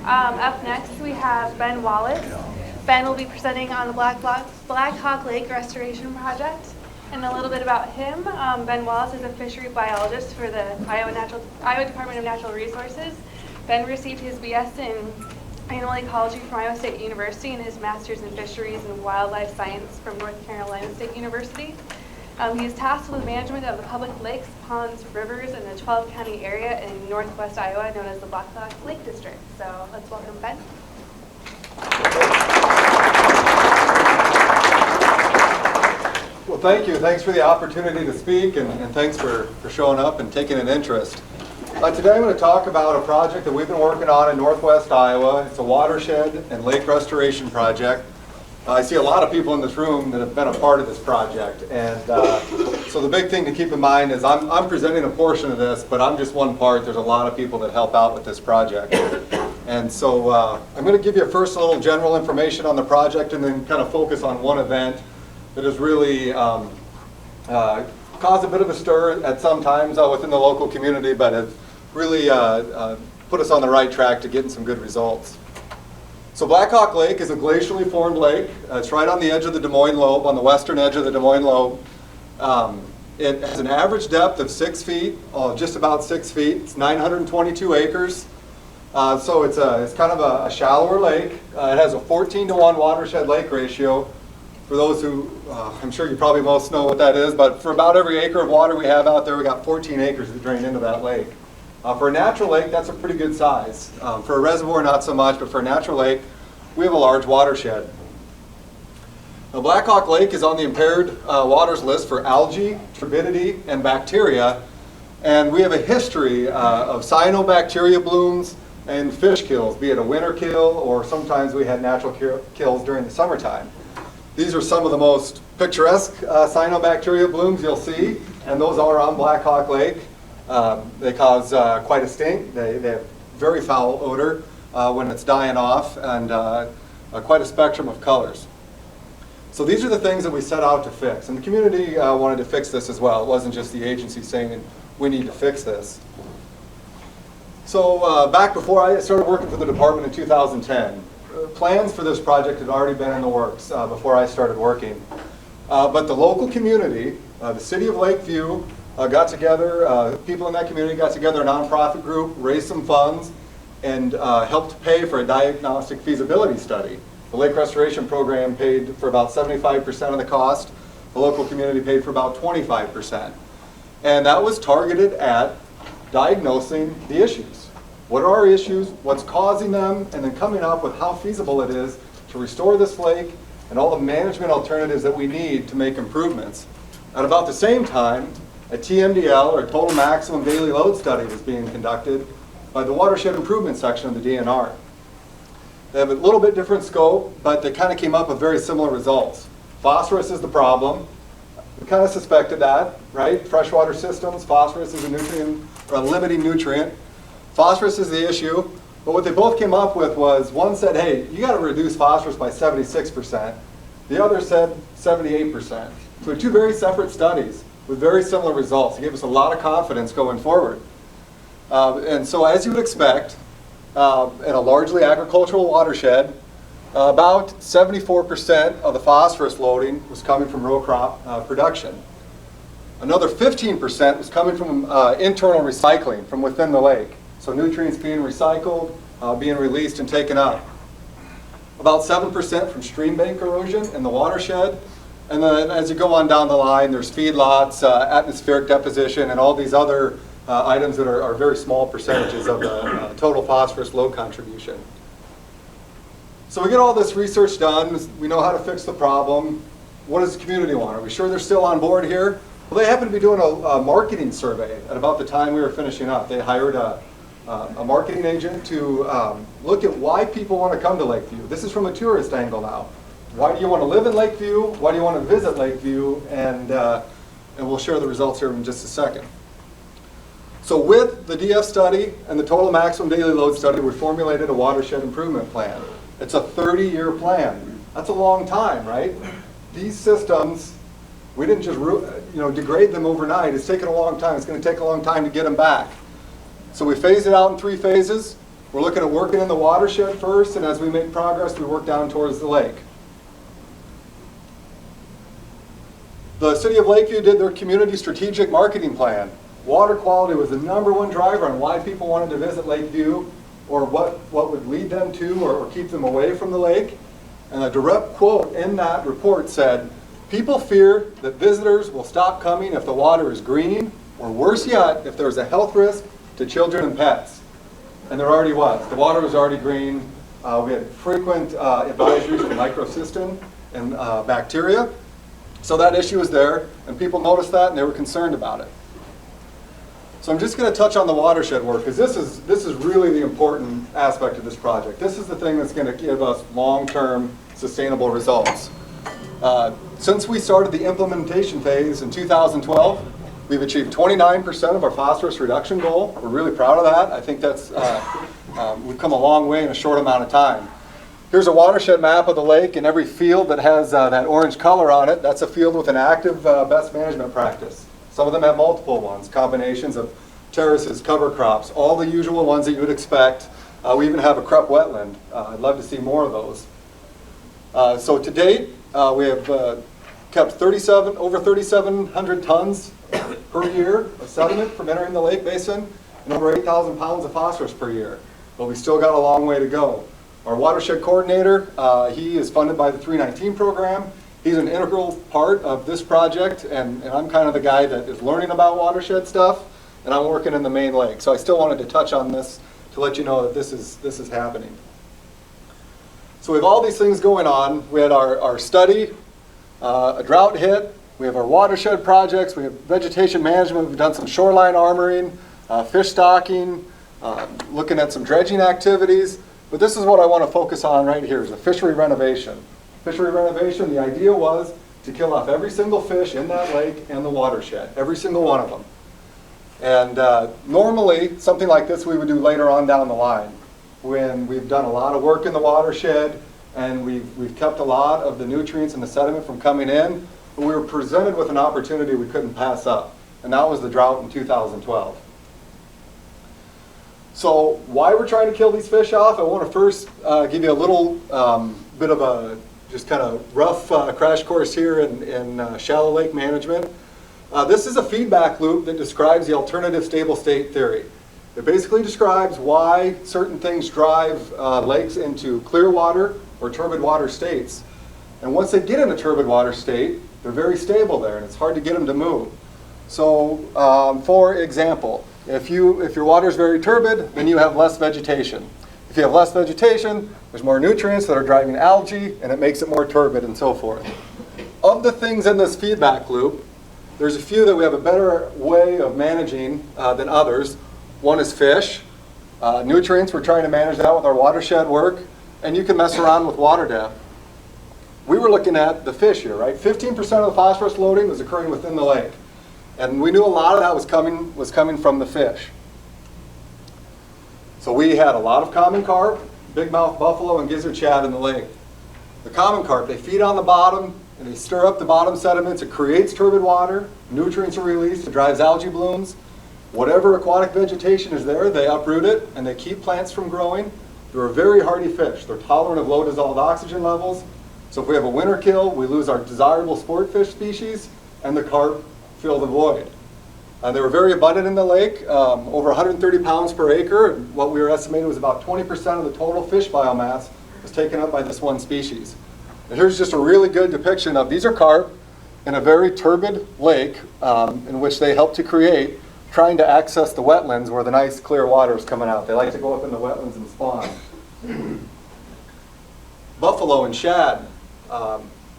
Up next, we have Ben Wallace. Ben will be presenting on the Black Hawk Lake Restoration Project. And a little bit about him. Ben Wallace is a fishery biologist for the Iowa Department of Natural Resources. Ben received his BS in animal ecology from Iowa State University and his master's in fisheries and wildlife science from North Carolina State University. He is tasked with management of the public lakes, ponds, rivers in the 12-county area in northwest Iowa known as the Black Hawk Lake District. So let's welcome Ben. Well, thank you. Thanks for the opportunity to speak, and thanks for showing up and taking an interest. Today I'm going to talk about a project that we've been working on in northwest Iowa. It's a watershed and lake restoration project. I see a lot of people in this room that have been a part of this project, and so the big thing to keep in mind is I'm presenting a portion of this, but I'm just one part. There's a lot of people that help out with this project. And so I'm going to give you first a little general information on the project and then kind of focus on one event that has really caused a bit of a stir at some times within the local community, but have really put us on the right track to getting some good results. So Black Hawk Lake is a glacially formed lake. It's right on the edge of the Des Moines Lobe, on the western edge of the Des Moines Lobe. It has an average depth of 6 feet, just about 6 feet. It's 922 acres. So it's kind of a shallower lake. It has a 14-to-1 watershed lake ratio. For those who, I'm sure you probably most know what that is, but for about every acre of water we have out there, we got 14 acres that drain into that lake. For a natural lake, that's a pretty good size. For a reservoir, not so much, but for a natural lake, we have a large watershed. Now, Black Hawk Lake is on the impaired waters list for algae, turbidity, and bacteria, and we have a history of cyanobacteria blooms and fish kills, be it a winter kill or sometimes we had natural kills during the summertime. These are some of the most picturesque cyanobacteria blooms you'll see, and those are on Black Hawk Lake. They cause quite a stink. They have very foul odor when it's dying off, and quite a spectrum of colors. So these are the things that we set out to fix, and the community wanted to fix this as well. It wasn't just the agency saying we need to fix this. So back before I started working for the department in 2010, plans for this project had already been in the works before I started working. But the local community, the city of Lakeview, got together, people in that community got together, a nonprofit group, raised some funds, and helped pay for a diagnostic feasibility study. The Lake Restoration Program paid for about 75% of the cost. The local community paid for about 25%. And that was targeted at diagnosing the issues. What are our issues, what's causing them, and then coming up with how feasible it is to restore this lake and all the management alternatives that we need to make improvements. At about the same time, a TMDL, or Total Maximum Daily Load Study, was being conducted by the Watershed Improvement section of the DNR. They have a little bit different scope, but they kind of came up with very similar results. Phosphorus is the problem. We kind of suspected that, right? Freshwater systems, phosphorus is a nutrient, or a limiting nutrient. Phosphorus is the issue, but what they both came up with was, one said, hey, you got to reduce phosphorus by 76%. The other said 78%. So two very separate studies with very similar results. It gave us a lot of confidence going forward. And so as you would expect, in a largely agricultural watershed, about 74% of the phosphorus loading was coming from row crop production. Another 15% was coming from internal recycling from within the lake. So nutrients being recycled, being released and taken up. About 7% from stream bank erosion in the watershed. And then as you go on down the line, there's feedlots, atmospheric deposition, and all these other items that are very small percentages of the total phosphorus load contribution. So we get all this research done. We know how to fix the problem. What does the community want? Are we sure they're still on board here? Well, they happen to be doing a marketing survey at about the time we were finishing up. They hired a marketing agent to look at why people want to come to Lakeview. This is from a tourist angle now. Why do you want to live in Lakeview? Why do you want to visit Lakeview? And we'll share the results here in just a second. So with the DF study and the Total Maximum Daily Load study, we formulated a watershed improvement plan. It's a 30-year plan. That's a long time, right? These systems, we didn't just degrade them overnight. It's taken a long time. It's going to take a long time to get them back. So we phased it out in 3 phases. We're looking at working in the watershed first, and as we make progress, we work down towards the lake. The City of Lakeview did their community strategic marketing plan. Water quality was the #1 driver on why people wanted to visit Lakeview, or what would lead them to or keep them away from the lake. And a direct quote in that report said, "People fear that visitors will stop coming if the water is green, or worse yet, if there's a health risk to children and pets." And there already was. The water was already green. We had frequent advisories for microcystin and bacteria. So that issue was there, and people noticed that, and they were concerned about it. So I'm just going to touch on the watershed work, because this is really the important aspect of this project. This is the thing that's going to give us long-term sustainable results. Since we started the implementation phase in 2012, we've achieved 29% of our phosphorus reduction goal. We're really proud of that. I think that's we've come a long way in a short amount of time. Here's a watershed map of the lake, and every field that has that orange color on it, that's a field with an active best management practice. Some of them have multiple ones, combinations of terraces, cover crops, all the usual ones that you would expect. We even have a crepe wetland. I'd love to see more of those. So to date, we have kept over 3,700 tons per year of sediment from entering the lake basin, and over 8,000 pounds of phosphorus per year. But we still got a long way to go. Our watershed coordinator, he is funded by the 319 program. He's an integral part of this project, and I'm kind of the guy that is learning about watershed stuff, and I'm working in the main lake. So I still wanted to touch on this to let you know that this is happening. So we have all these things going on. We had our study, a drought hit. We have our watershed projects. We have vegetation management. We've done some shoreline armoring, fish stocking, looking at some dredging activities. But this is what I want to focus on right here, is a fishery renovation. Fishery renovation, the idea was to kill off every single fish in that lake and the watershed, every single one of them. And normally, something like this we would do later on down the line, when we've done a lot of work in the watershed and we've kept a lot of the nutrients and the sediment from coming in, but we were presented with an opportunity we couldn't pass up, and that was the drought in 2012. So why we're trying to kill these fish off, I want to first give you a little bit of a just kind of rough crash course here in shallow lake management. This is a feedback loop that describes the alternative stable state theory. It basically describes why certain things drive lakes into clear water or turbid water states. And once they get in a turbid water state, they're very stable there, and it's hard to get them to move. So for example, if your water is very turbid, then you have less vegetation. If you have less vegetation, there's more nutrients that are driving algae, and it makes it more turbid and so forth. Of the things in this feedback loop, there's a few that we have a better way of managing than others. One is fish. Nutrients, we're trying to manage that with our watershed work, and you can mess around with water depth. We were looking at the fish here, right? 15% of the phosphorus loading was occurring within the lake. And we knew a lot of that was coming from the fish. So we had a lot of common carp, bigmouth buffalo, and gizzard shad in the lake. The common carp, they feed on the bottom, and they stir up the bottom sediments. It creates turbid water. Nutrients are released. It drives algae blooms. Whatever aquatic vegetation is there, they uproot it, and they keep plants from growing. They're a very hardy fish. They're tolerant of low dissolved oxygen levels. So if we have a winter kill, we lose our desirable sport fish species, and the carp fill the void. They were very abundant in the lake, over 130 pounds per acre. And what we were estimating was about 20% of the total fish biomass was taken up by this one species. And here's just a really good depiction of, these are carp in a very turbid lake in which they help to create, trying to access the wetlands where the nice clear water is coming out. They like to go up in the wetlands and spawn. Buffalo and shad,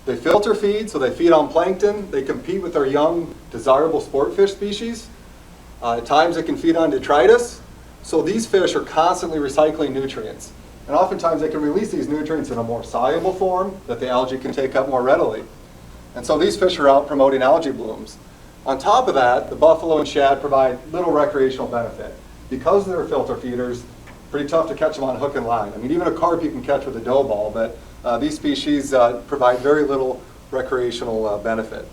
they filter feed, so they feed on plankton. They compete with our young, desirable sport fish species. At times they can feed on detritus. So these fish are constantly recycling nutrients. And oftentimes they can release these nutrients in a more soluble form that the algae can take up more readily. And so these fish are out promoting algae blooms. On top of that, the buffalo and shad provide little recreational benefit. Because they're filter feeders, pretty tough to catch them on hook and line. I mean, even a carp you can catch with a dough ball, but these species provide very little recreational benefit.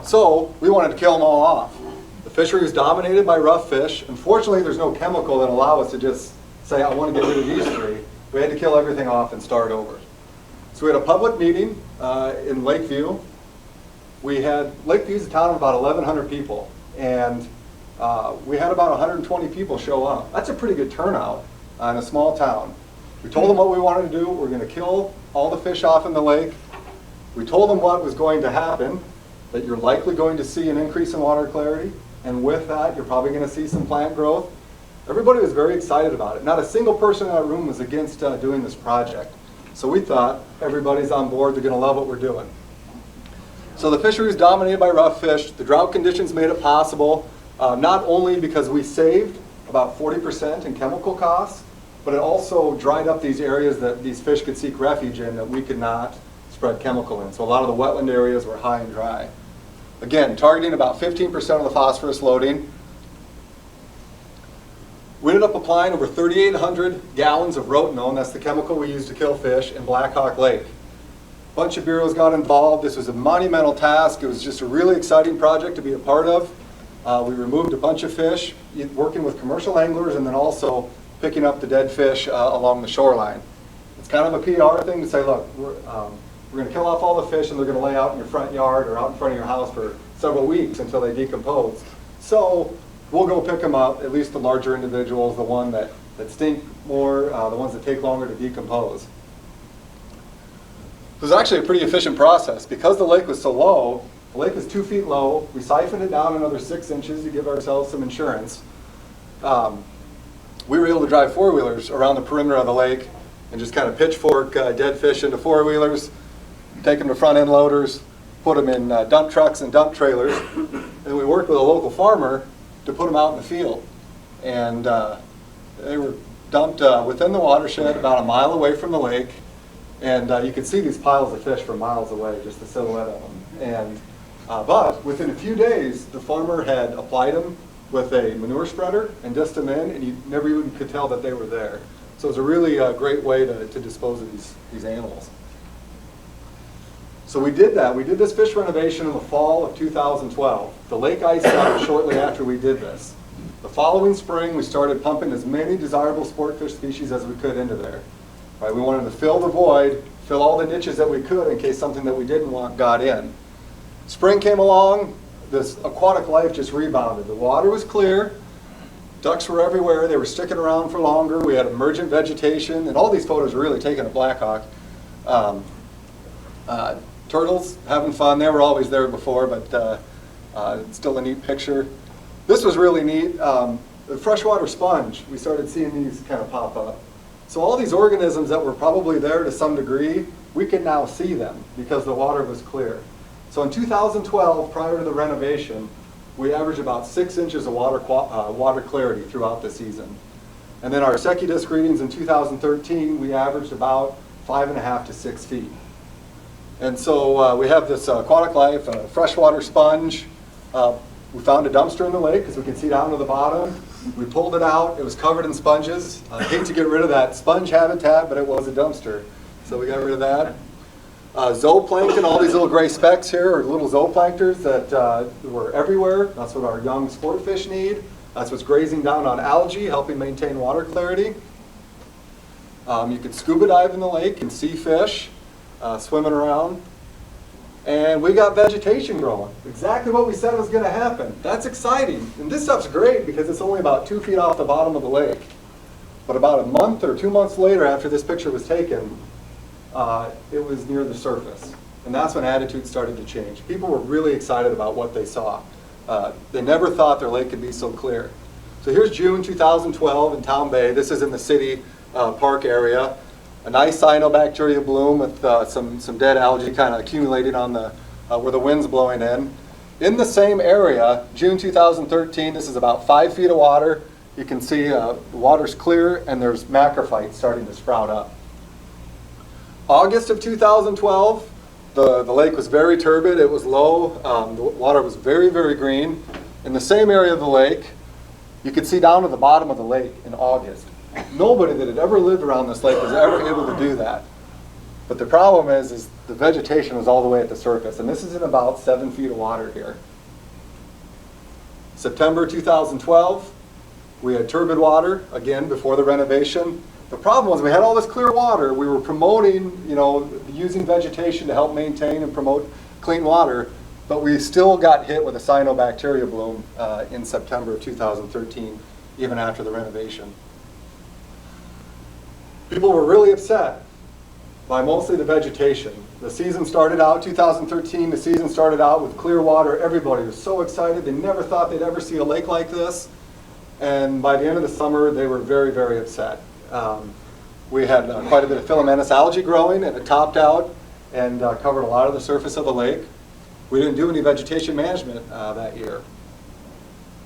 So we wanted to kill them all off. The fishery was dominated by rough fish. Unfortunately, there's no chemical that allow us to just say, I want to get rid of these three. We had to kill everything off and start over. So we had a public meeting in Lakeview. Lakeview is a town of about 1,100 people, and we had about 120 people show up. That's a pretty good turnout in a small town. We told them what we wanted to do. We're going to kill all the fish off in the lake. We told them what was going to happen, that you're likely going to see an increase in water clarity, and with that, you're probably going to see some plant growth. Everybody was very excited about it. Not a single person in that room was against doing this project. So we thought, everybody's on board, they're going to love what we're doing. So the fishery is dominated by rough fish. The drought conditions made it possible, not only because we saved about 40% in chemical costs, but it also dried up these areas that these fish could seek refuge in that we could not spread chemical in. So a lot of the wetland areas were high and dry. Again, targeting about 15% of the phosphorus loading. We ended up applying over 3,800 gallons of rotenone, that's the chemical we use to kill fish, in Black Hawk Lake. A bunch of bureaus got involved. This was a monumental task. It was just a really exciting project to be a part of. We removed a bunch of fish, working with commercial anglers and then also picking up the dead fish along the shoreline. It's kind of a PR thing to say, look, we're going to kill off all the fish and they're going to lay out in your front yard or out in front of your house for several weeks until they decompose. So we'll go pick them up, at least the larger individuals, the one that stink more, the ones that take longer to decompose. It was actually a pretty efficient process. Because the lake was so low, the lake was 2 feet low, we siphoned it down another 6 inches to give ourselves some insurance. We were able to drive four-wheelers around the perimeter of the lake and just kind of pitchfork dead fish into four-wheelers, take them to front-end loaders, put them in dump trucks and dump trailers, and we worked with a local farmer to put them out in the field. And they were dumped within the watershed about a mile away from the lake, and you could see these piles of fish from miles away, just the silhouette of them. And but within a few days, the farmer had applied them with a manure spreader and dissed them in, and you never even could tell that they were there. So it was a really great way to dispose of these animals. So we did that. We did this fish renovation in the fall of 2012. The lake iced out shortly after we did this. The following spring, we started pumping as many desirable sport fish species as we could into there. Right, we wanted to fill the void, fill all the niches that we could in case something that we didn't want got in. Spring came along, this aquatic life just rebounded. The water was clear, ducks were everywhere, they were sticking around for longer, we had emergent vegetation, and all these photos were really taken at Black Hawk. Turtles, having fun, they were always there before, but it's still a neat picture. This was really neat. The freshwater sponge, we started seeing these kind of pop up. So all these organisms that were probably there to some degree, we can now see them because the water was clear. So in 2012, prior to the renovation, we averaged about 6 inches of water clarity throughout the season. And then our Secudisc readings in 2013, we averaged about 5.5 to 6 feet. And so we have this Aquatic Life, freshwater sponge. We found a dumpster in the lake because we could see down to the bottom. We pulled it out. It was covered in sponges. I hate to get rid of that sponge habitat, but it was a dumpster. So we got rid of that. Zooplankton, all these little gray specks here are little zooplankters that were everywhere. That's what our young sport fish need. That's what's grazing down on algae, helping maintain water clarity. You could scuba dive in the lake and see fish swimming around. And we got vegetation growing. Exactly what we said was going to happen. That's exciting. And this stuff's great because it's only about 2 feet off the bottom of the lake. But about a month or 2 months later after this picture was taken, it was near the surface. And that's when attitudes started to change. People were really excited about what they saw. They never thought their lake could be so clear. So here's June 2012 in Town Bay. This is in the city park area. A nice cyanobacteria bloom with some dead algae kind of accumulating on the where the wind's blowing in. In the same area, June 2013, this is about 5 feet of water. You can see the water's clear and there's macrophytes starting to sprout up. August of 2012, the lake was very turbid. It was low. The water was very, very green. In the same area of the lake, you could see down to the bottom of the lake in August. Nobody that had ever lived around this lake was ever able to do that. But the problem is the vegetation was all the way at the surface, and this is in about 7 feet of water here. September 2012, we had turbid water, again, before the renovation. The problem was we had all this clear water. We were promoting, using vegetation to help maintain and promote clean water, but we still got hit with a cyanobacteria bloom in September of 2013, even after the renovation. People were really upset by mostly the vegetation. The season started out, 2013, the season started out with clear water. Everybody was so excited. They never thought they'd ever see a lake like this. And by the end of the summer, they were very, very upset. We had quite a bit of filamentous algae growing, and it topped out and covered a lot of the surface of the lake. We didn't do any vegetation management that year.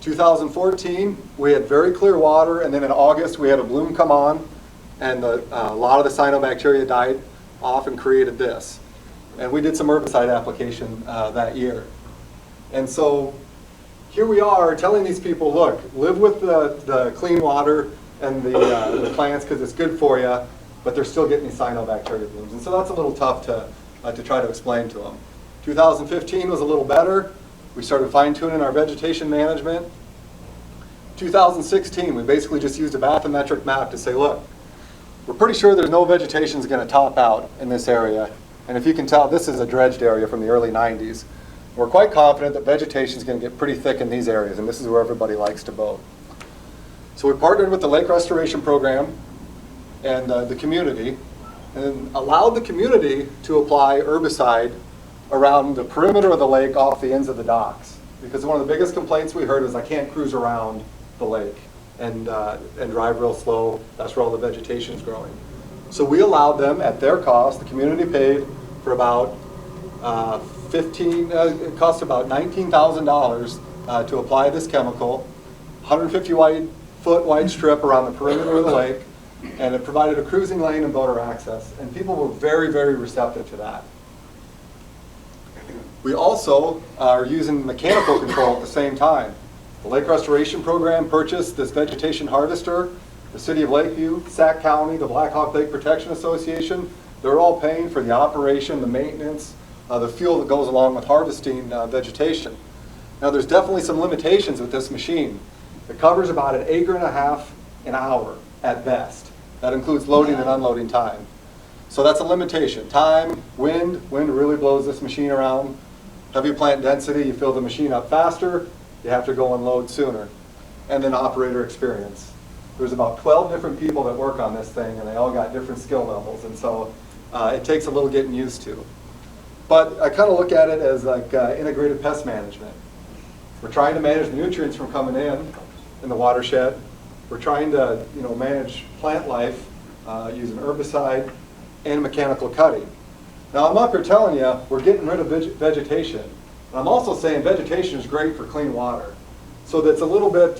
2014, we had very clear water, and then in August, we had a bloom come on, and a lot of the cyanobacteria died off and created this. And we did some herbicide application that year. And so here we are telling these people, look, live with the clean water and the plants because it's good for you, but they're still getting these cyanobacteria blooms. And so that's a little tough to try to explain to them. 2015 was a little better. We started fine-tuning our vegetation management. 2016, we basically just used a bathymetric map to say, look, we're pretty sure there's no vegetation is going to top out in this area. And if you can tell, this is a dredged area from the early 90s. We're quite confident that vegetation is going to get pretty thick in these areas, and this is where everybody likes to boat. So we partnered with the Lake Restoration Program and the community, and allowed the community to apply herbicide around the perimeter of the lake off the ends of the docks. Because one of the biggest complaints we heard was, I can't cruise around the lake and drive real slow. That's where all the vegetation is growing. So we allowed them at their cost. The community paid for about it cost about $19,000 to apply this chemical, 150-foot wide strip around the perimeter of the lake, and it provided a cruising lane and boater access. And people were very, very receptive to that. We also are using mechanical control at the same time. The Lake Restoration Program purchased this vegetation harvester. The City of Lakeview, Sac County, the Black Hawk Lake Protection Association, they're all paying for the operation, the maintenance, the fuel that goes along with harvesting vegetation. Now there's definitely some limitations with this machine. It covers about 1.5 acres an hour at best. That includes loading and unloading time. So that's a limitation. Time, wind really blows this machine around. Heavy plant density, you fill the machine up faster, you have to go and load sooner. And then operator experience. There's about 12 different people that work on this thing, and they all got different skill levels, and so it takes a little getting used to. But I kind of look at it as like integrated pest management. We're trying to manage nutrients from coming in the watershed. We're trying to manage plant life using herbicide and mechanical cutting. Now I'm up here telling you we're getting rid of vegetation. I'm also saying vegetation is great for clean water. So that's a little bit,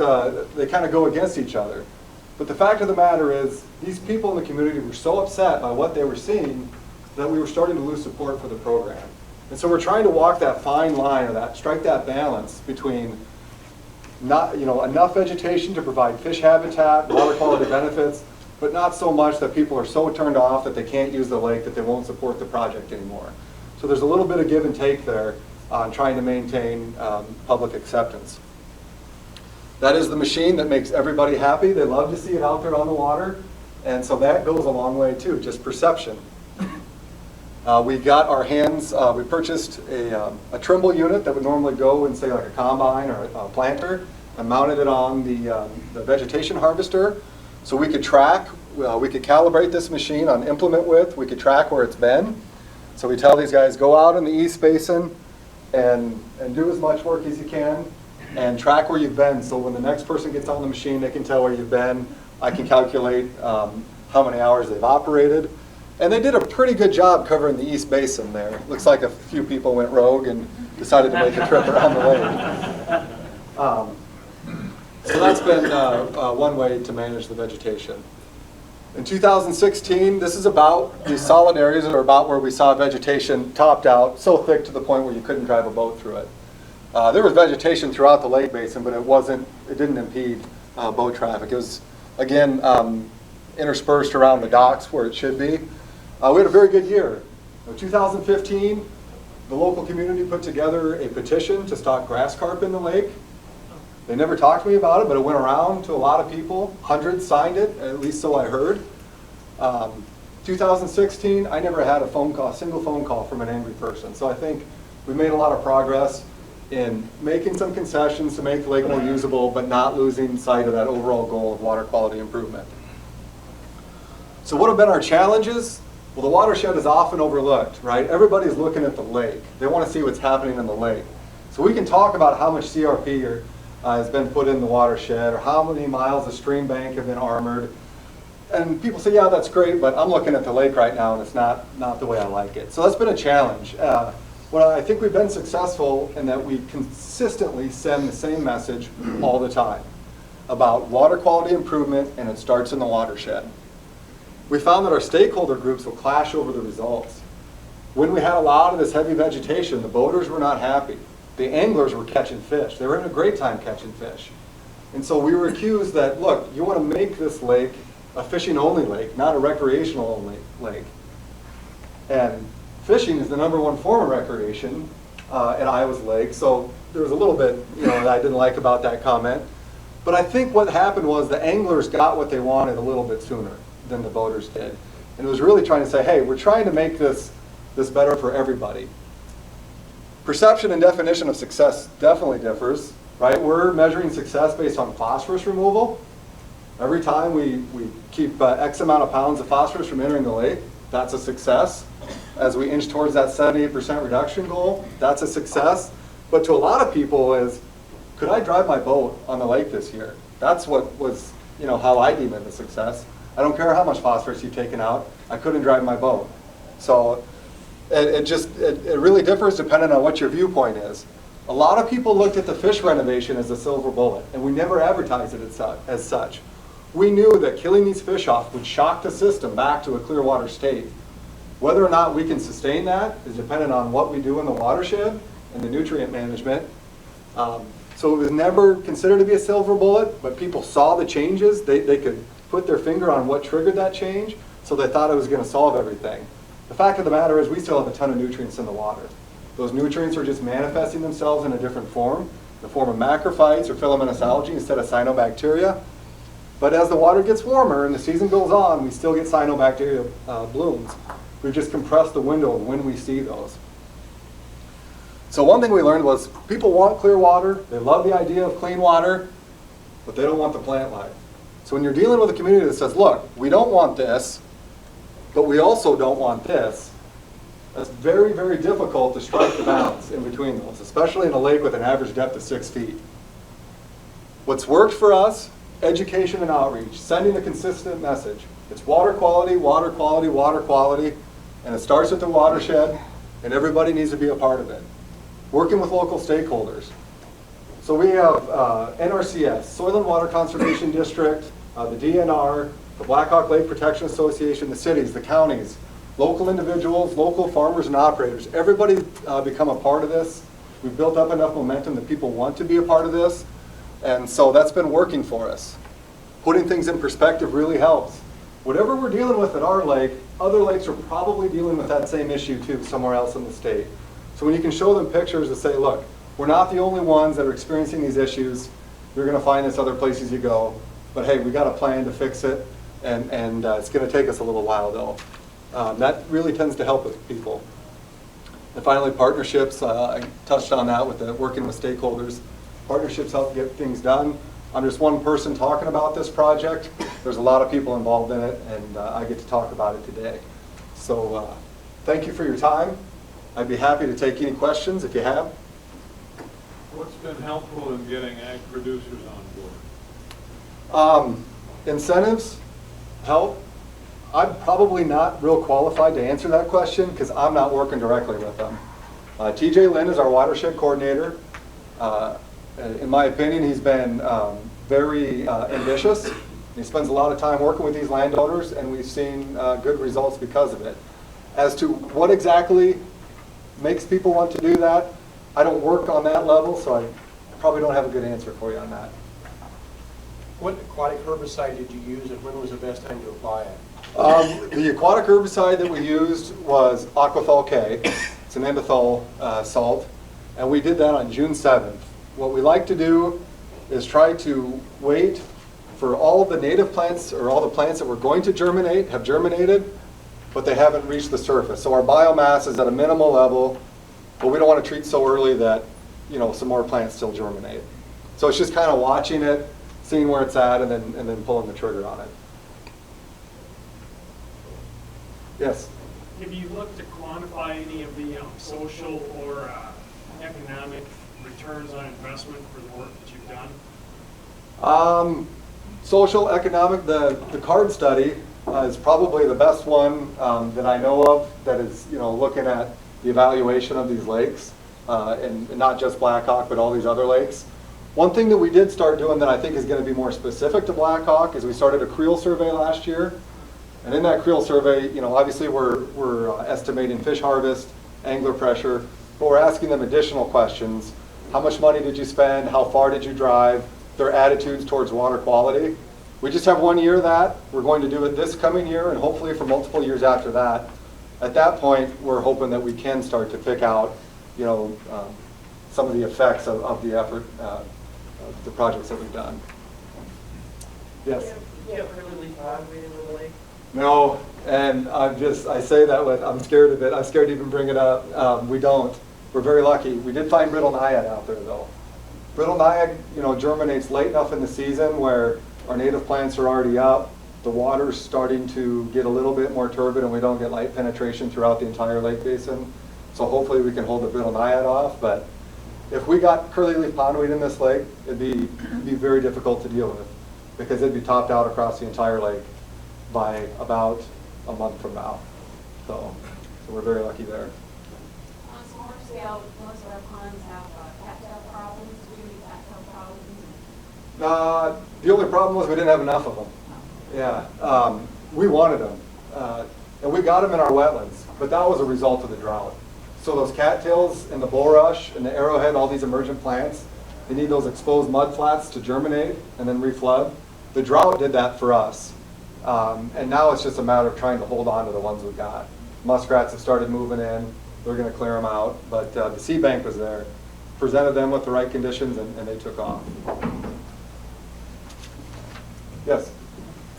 they kind of go against each other. But the fact of the matter is, these people in the community were so upset by what they were seeing that we were starting to lose support for the program. And so we're trying to walk that fine line, or strike that balance between enough vegetation to provide fish habitat, water quality benefits, but not so much that people are so turned off that they can't use the lake that they won't support the project anymore. So there's a little bit of give and take there on trying to maintain public acceptance. That is the machine that makes everybody happy. They love to see it out there on the water. And so that goes a long way too, just perception. We got our hands, we purchased a Trimble unit that would normally go in, say, like a combine or a planter, and mounted it on the vegetation harvester. So we could track, we could calibrate this machine on implement width, we could track where it's been. So we tell these guys, go out in the East Basin and do as much work as you can, and track where you've been, so when the next person gets on the machine, they can tell where you've been. I can calculate how many hours they've operated. And they did a pretty good job covering the East Basin there. Looks like a few people went rogue and decided to make a trip around the lake. So that's been one way to manage the vegetation. In 2016, this is about these solid areas that are about where we saw vegetation topped out, so thick to the point where you couldn't drive a boat through it. There was vegetation throughout the lake basin, but it didn't impede boat traffic. It was, again, interspersed around the docks where it should be. We had a very good year. In 2015, the local community put together a petition to stock grass carp in the lake. They never talked to me about it, but it went around to a lot of people. Hundreds signed it, at least so I heard. 2016, I never had a single phone call from an angry person. So I think we made a lot of progress in making some concessions to make the lake more usable, but not losing sight of that overall goal of water quality improvement. So what have been our challenges? Well, the watershed is often overlooked, right? Everybody's looking at the lake. They want to see what's happening in the lake. So we can talk about how much CRP has been put in the watershed, or how many miles of stream bank have been armored. And people say, yeah, that's great, but I'm looking at the lake right now and it's not the way I like it. So that's been a challenge. Well, I think we've been successful in that we consistently send the same message all the time about water quality improvement, and it starts in the watershed. We found that our stakeholder groups will clash over the results. When we had a lot of this heavy vegetation, the boaters were not happy. The anglers were catching fish. They were having a great time catching fish. And so we were accused that, look, you want to make this lake a fishing-only lake, not a recreational-only lake. And fishing is the #1 form of recreation in Iowa's lake, so there was a little bit that I didn't like about that comment. But I think what happened was the anglers got what they wanted a little bit sooner than the boaters did. And it was really trying to say, hey, we're trying to make this better for everybody. Perception and definition of success definitely differs, right? We're measuring success based on phosphorus removal. Every time we keep X amount of pounds of phosphorus from entering the lake, that's a success. As we inch towards that 78% reduction goal, that's a success. But to a lot of people is, could I drive my boat on the lake this year? That's what was, how I deem it a success. I don't care how much phosphorus you've taken out, I couldn't drive my boat. So it really differs depending on what your viewpoint is. A lot of people looked at the fish renovation as a silver bullet, and we never advertised it as such. We knew that killing these fish off would shock the system back to a clear water state. Whether or not we can sustain that is dependent on what we do in the watershed and the nutrient management. So it was never considered to be a silver bullet, but people saw the changes. They could put their finger on what triggered that change, so they thought it was going to solve everything. The fact of the matter is we still have a ton of nutrients in the water. Those nutrients are just manifesting themselves in a different form, in the form of macrophytes or filamentous algae instead of cyanobacteria. But as the water gets warmer and the season goes on, we still get cyanobacteria blooms. We've just compressed the window of when we see those. So one thing we learned was people want clear water, they love the idea of clean water, but they don't want the plant life. So when you're dealing with a community that says, look, we don't want this, but we also don't want this, that's very, very difficult to strike the balance in between those, especially in a lake with an average depth of 6 feet. What's worked for us, education and outreach, sending a consistent message. It's water quality, water quality, water quality, and it starts at the watershed, and everybody needs to be a part of it. Working with local stakeholders. So we have NRCS, Soil and Water Conservation District, the DNR, the Black Hawk Lake Protection Association, the cities, the counties, local individuals, local farmers and operators. Everybody become a part of this. We've built up enough momentum that people want to be a part of this. And so that's been working for us. Putting things in perspective really helps. Whatever we're dealing with at our lake, other lakes are probably dealing with that same issue too somewhere else in the state. So when you can show them pictures that say, look, we're not the only ones that are experiencing these issues. You're going to find this other places you go. But hey, we got a plan to fix it, and it's going to take us a little while though. That really tends to help with people. And finally, partnerships. I touched on that with working with stakeholders. Partnerships help get things done. I'm just one person talking about this project. There's a lot of people involved in it, and I get to talk about it today. So thank you for your time. I'd be happy to take any questions if you have. What's been helpful in getting ag producers on board? Incentives help. I'm probably not real qualified to answer that question because I'm not working directly with them. TJ Lynn is our watershed coordinator. In my opinion, he's been very ambitious. He spends a lot of time working with these landowners, and we've seen good results because of it. As to what exactly makes people want to do that, I don't work on that level, so I probably don't have a good answer for you on that. What aquatic herbicide did you use, and when was the best time to apply it? The aquatic herbicide that we used was Aquathol K. It's an endothol salt, and we did that on June 7th. What we like to do is try to wait for all of the native plants or all the plants that were going to germinate have germinated, but they haven't reached the surface. So our biomass is at a minimal level, but we don't want to treat so early that, you know, some more plants still germinate. So it's just kind of watching it, seeing where it's at, and then pulling the trigger on it. Yes? Have you looked to quantify any of the social or economic returns on investment for the work that you've done? Social, economic, the Carp study is probably the best one that I know of that is, you know, looking at the evaluation of these lakes, and not just Black Hawk, but all these other lakes. One thing that we did start doing that I think is going to be more specific to Black Hawk is we started a creel survey last year. And in that creel survey, you know, obviously we're estimating fish harvest, angler pressure, but we're asking them additional questions. How much money did you spend? How far did you drive? Their attitudes towards water quality. We just have 1 year of that. We're going to do it this coming year and hopefully for multiple years after that. At that point, we're hoping that we can start to pick out, you know, some of the effects of the effort, of the projects that we've done. Yes? Do you have curly leaf pondweed in the lake? No, and I say that with, I'm scared of it. I'm scared to even bring it up. We don't. We're very lucky. We did find brittle naiad out there though. Brittle naiad, you know, germinates late enough in the season where our native plants are already up. The water's starting to get a little bit more turbid and we don't get light penetration throughout the entire lake basin. So hopefully we can hold the brittle naiad off. But if we got curly leaf pondweed in this lake, it'd be very difficult to deal with because it'd be topped out across the entire lake by about a month from now. So we're very lucky there. On a smaller scale, most of our ponds have cattail problems. Do you have cattail problems? The only problem was we didn't have enough of them. Yeah, we wanted them. And we got them in our wetlands, but that was a result of the drought. So those cattails and the bulrush and the arrowhead, all these emergent plants, they need those exposed mud flats to germinate and then reflood. The drought did that for us. And now it's just a matter of trying to hold on to the ones we got. Muskrats have started moving in. They're going to clear them out. But the seed bank was there. Presented them with the right conditions, and they took off. Yes?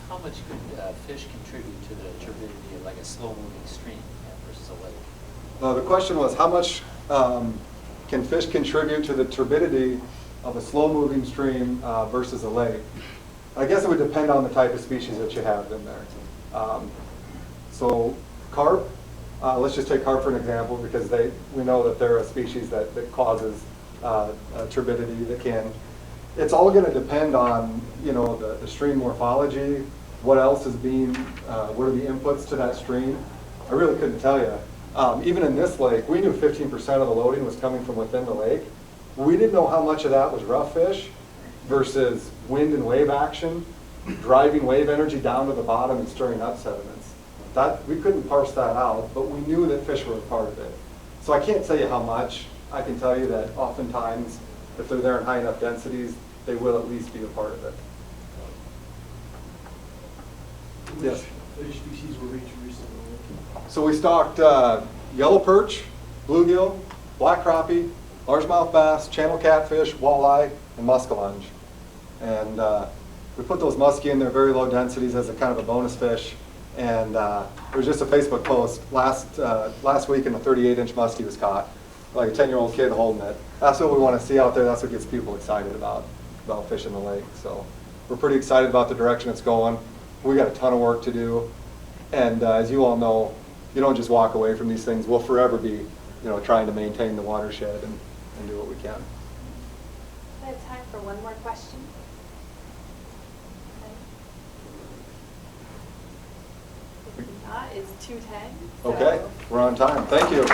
How much could fish contribute to the turbidity of like a slow-moving stream versus a lake? The question was, how much can fish contribute to the turbidity of a slow-moving stream versus a lake? I guess it would depend on the type of species that you have in there. So carp, let's just take carp for an example because we know that they're a species that causes turbidity that can. It's all going to depend on, you know, the stream morphology, what else is being, what are the inputs to that stream. I really couldn't tell you. Even in this lake, we knew 15% of the loading was coming from within the lake. We didn't know how much of that was rough fish versus wind and wave action, driving wave energy down to the bottom and stirring up sediments. We couldn't parse that out, but we knew that fish were a part of it. So I can't tell you how much. I can tell you that oftentimes, if they're there in high enough densities, they will at least be a part of it. Yes? Fish species were reached recently. So we stocked yellow perch, bluegill, black crappie, largemouth bass, channel catfish, walleye, and muskellunge. And we put those muskie in there very low densities as a kind of a bonus fish. And there was just a Facebook post last week, and a 38-inch muskie was caught. Like a 10-year-old kid holding it. That's what we want to see out there. That's what gets people excited about fishing the lake. So we're pretty excited about the direction it's going. We got a ton of work to do. And as you all know, you don't just walk away from these things. We'll forever be, you know, trying to maintain the watershed and do what we can. I have time for one more question. If not, it's 2:10. Okay, we're on time. Thank you.